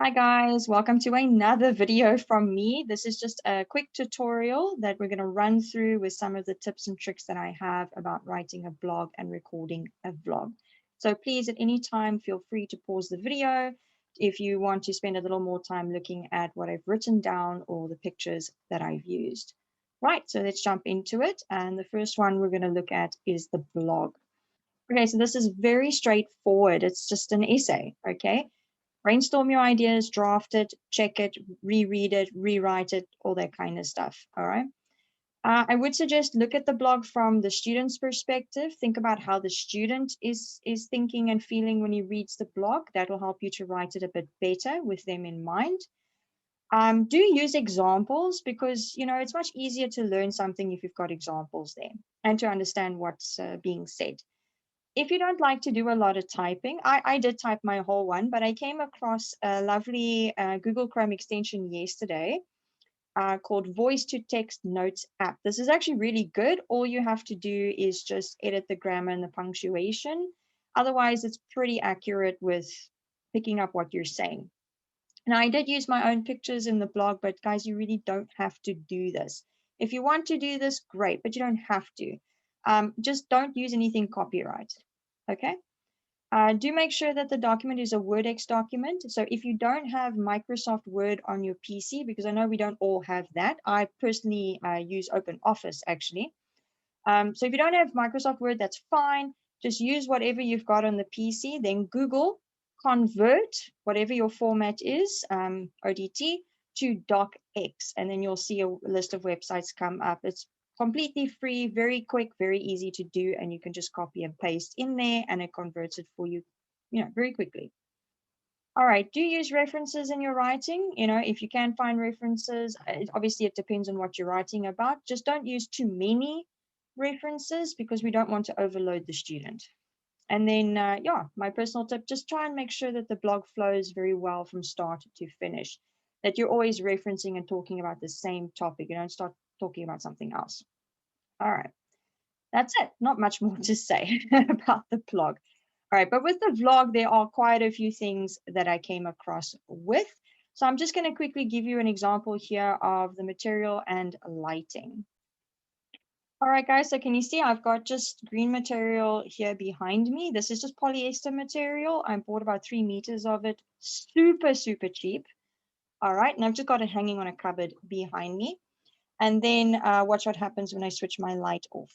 Hi guys, welcome to another video from me. This is just a quick tutorial that we're going to run through with some of the tips and tricks that I have about writing a blog and recording a vlog. So please at any time feel free to pause the video if you want to spend a little more time looking at what I've written down or the pictures that I've used. Right, so let's jump into it. And the first one we're going to look at is the blog. Okay, so this is very straightforward. It's just an essay, okay? Brainstorm your ideas, draft it, check it, reread it, rewrite it, all that kind of stuff. All right. I would suggest look at the blog from the student's perspective. Think about how the student is thinking and feeling when he reads the blog. That will help you to write it a bit better with them in mind. Do use examples because it's much easier to learn something if you've got examples there and to understand what's being said. If you don't like to do a lot of typing, I did type my whole one, but I came across a lovely Google Chrome extension yesterday called Voice to Text Notes app. This is actually really good. All you have to do is just edit the grammar and the punctuation. Otherwise, it's pretty accurate with picking up what you're saying. Now, I did use my own pictures in the blog, but guys, you really don't have to do this. If you want to do this, great, but you don't have to. Just don't use anything copyright. Okay. Do make sure that the document is a WordX document. So if you don't have Microsoft Word on your PC, because I know we don't all have that, I personally use OpenOffice actually. So if you don't have Microsoft Word, that's fine. Just use whatever you've got on the PC, then Google convert whatever your format is, ODT, to docx, and then you'll see a list of websites come up. It's completely free, very quick, very easy to do, and you can just copy and paste in there, and it converts it for you, very quickly. All right, do use references in your writing. If you can find references, obviously it depends on what you're writing about. Just don't use too many references because we don't want to overload the student. And then, yeah, my personal tip, just try and make sure that the blog flows very well from start to finish, that you're always referencing and talking about the same topic. You don't start talking about something else. All right, that's it. Not much more to say about the blog. All right, but with the vlog, there are quite a few things that I came across with. So I'm just going to quickly give you an example here of the material and lighting. All right, guys, so can you see I've got just green material here behind me. This is just polyester material. I bought about 3 meters of it, super, super cheap. All right, and I've just got it hanging on a cupboard behind me. And then watch what happens when I switch my light off.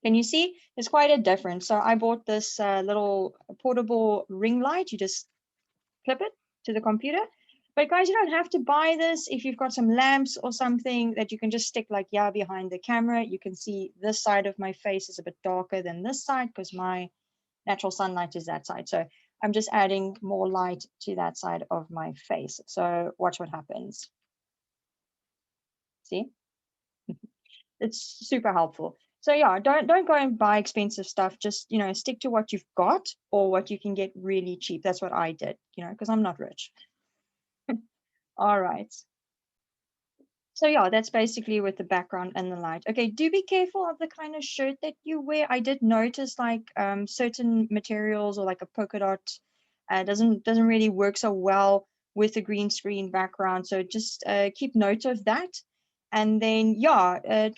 Can you see? There's quite a difference. So I bought this little portable ring light. You just clip it to the computer. But guys, you don't have to buy this. If you've got some lamps or something that you can just stick like behind the camera, you can see this side of my face is a bit darker than this side because my natural sunlight is that side. So I'm just adding more light to that side of my face. So watch what happens. See? It's super helpful. So yeah, don't go and buy expensive stuff. Just, stick to what you've got or what you can get really cheap. That's what I did, because I'm not rich. All right. So yeah, that's basically with the background and the light. Okay, do be careful of the kind of shirt that you wear. I did notice like certain materials or like a polka dot doesn't really work so well with the green screen background. So just keep note of that. And then yeah,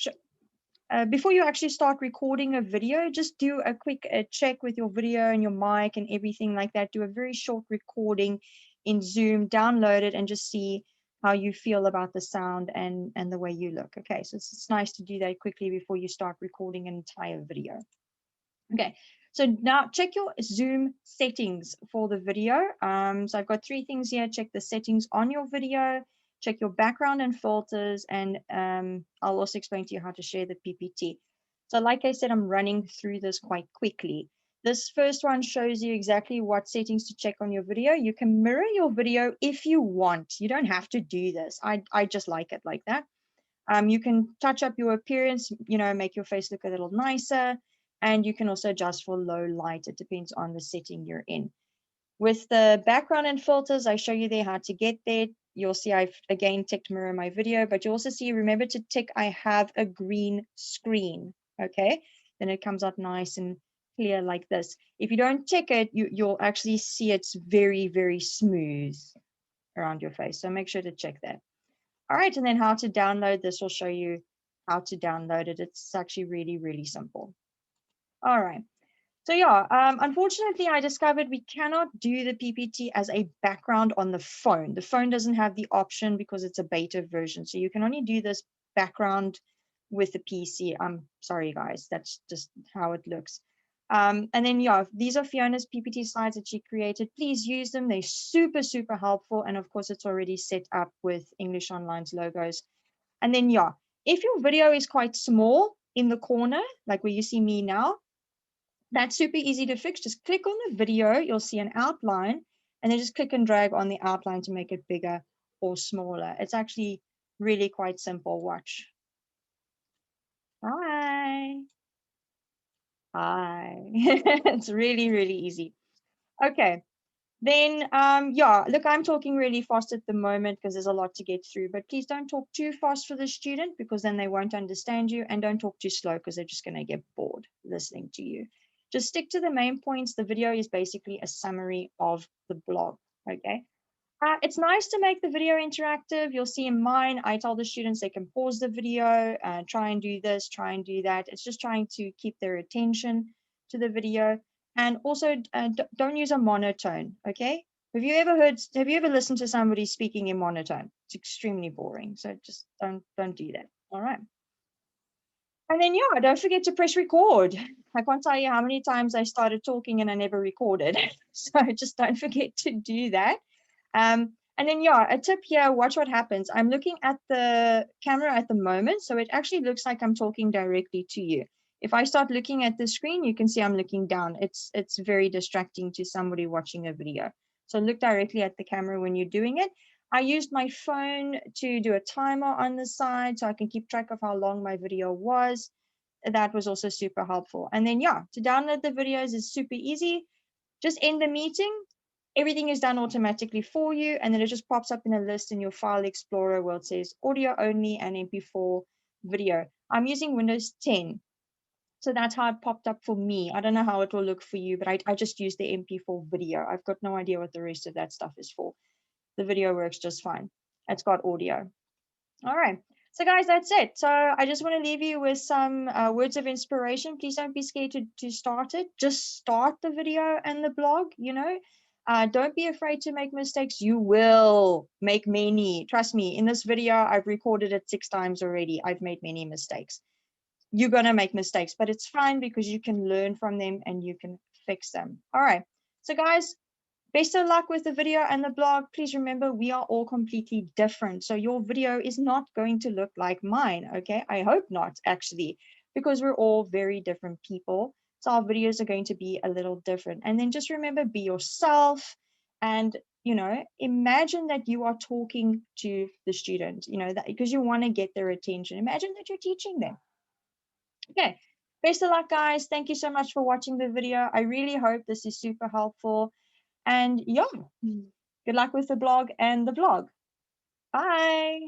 before you actually start recording a video, just do a quick check with your video and your mic and everything like that. Do a very short recording in Zoom, download it, and just see how you feel about the sound and the way you look. Okay, so it's nice to do that quickly before you start recording an entire video. Okay, so now check your Zoom settings for the video. So I've got 3 things here. Check the settings on your video, check your background and filters, and I'll also explain to you how to share the PPT. So like I said, I'm running through this quite quickly. This first one shows you exactly what settings to check on your video. You can mirror your video if you want. You don't have to do this. I just like it like that. You can touch up your appearance, make your face look a little nicer. And you can also adjust for low light. It depends on the setting you're in. With the background and filters, I show you there how to get there. You'll see I've again ticked mirror my video, but you also see, remember to tick I have a green screen. Okay, then it comes out nice and clear like this. If you don't check it, you'll actually see it's very, very smooth around your face. So make sure to check that. All right, and then how to download this will show you how to download it. It's actually really, really simple. All right. So yeah, unfortunately, I discovered we cannot do the PPT as a background on the phone. The phone doesn't have the option because it's a beta version. So you can only do this background with the PC. I'm sorry, guys. That's just how it looks. And then, yeah, these are Fiona's PPT slides that she created. Please use them. They're super, super helpful. And of course, it's already set up with English Online's logos. And then, yeah, if your video is quite small in the corner, like where you see me now, that's super easy to fix. Just click on the video, you'll see an outline, and then just click and drag on the outline to make it bigger or smaller. It's actually really quite simple. Watch. Hi. Hi. It's really, really easy. Okay. Then, yeah, look, I'm talking really fast at the moment because there's a lot to get through, but please don't talk too fast for the student because then they won't understand you, and don't talk too slow because they're just going to get bored listening to you. Just stick to the main points. The video is basically a summary of the blog, okay? It's nice to make the video interactive. You'll see in mine, I tell the students they can pause the video, try and do this, try and do that. It's just trying to keep their attention to the video. And also, don't use a monotone, okay? Have you ever listened to somebody speaking in monotone? It's extremely boring. So just don't do that. All right. And then, yeah, don't forget to press record. I can't tell you how many times I started talking and I never recorded. So just don't forget to do that. And then, yeah, a tip here, watch what happens. I'm looking at the camera at the moment, so it actually looks like I'm talking directly to you. If I start looking at the screen, you can see I'm looking down. It's very distracting to somebody watching a video. So look directly at the camera when you're doing it. I used my phone to do a timer on the side so I can keep track of how long my video was. That was also super helpful. And then, yeah, to download the videos is super easy. Just end the meeting. Everything is done automatically for you. And then it just pops up in a list in your file explorer where it says audio only and MP4 video. I'm using Windows 10. So that's how it popped up for me. I don't know how it will look for you, but I just use the MP4 video. I've got no idea what the rest of that stuff is for. The video works just fine. It's got audio. All right. So guys, that's it. So I just want to leave you with some words of inspiration. Please don't be scared to start it. Just start the video and the blog, don't be afraid to make mistakes. You will make many. Trust me, in this video, I've recorded it 6 times already. I've made many mistakes. You're going to make mistakes, but it's fine because you can learn from them and you can fix them. All right. So guys, best of luck with the video and the blog. Please remember, we are all completely different. So your video is not going to look like mine, okay? I hope not, actually, because we're all very different people. So our videos are going to be a little different. And then just remember, be yourself and, imagine that you are talking to the student, that because you want to get their attention. Imagine that you're teaching them. Okay. Best of luck, guys. Thank you so much for watching the video. I really hope this is super helpful. And yeah, good luck with the blog and the vlog. Bye.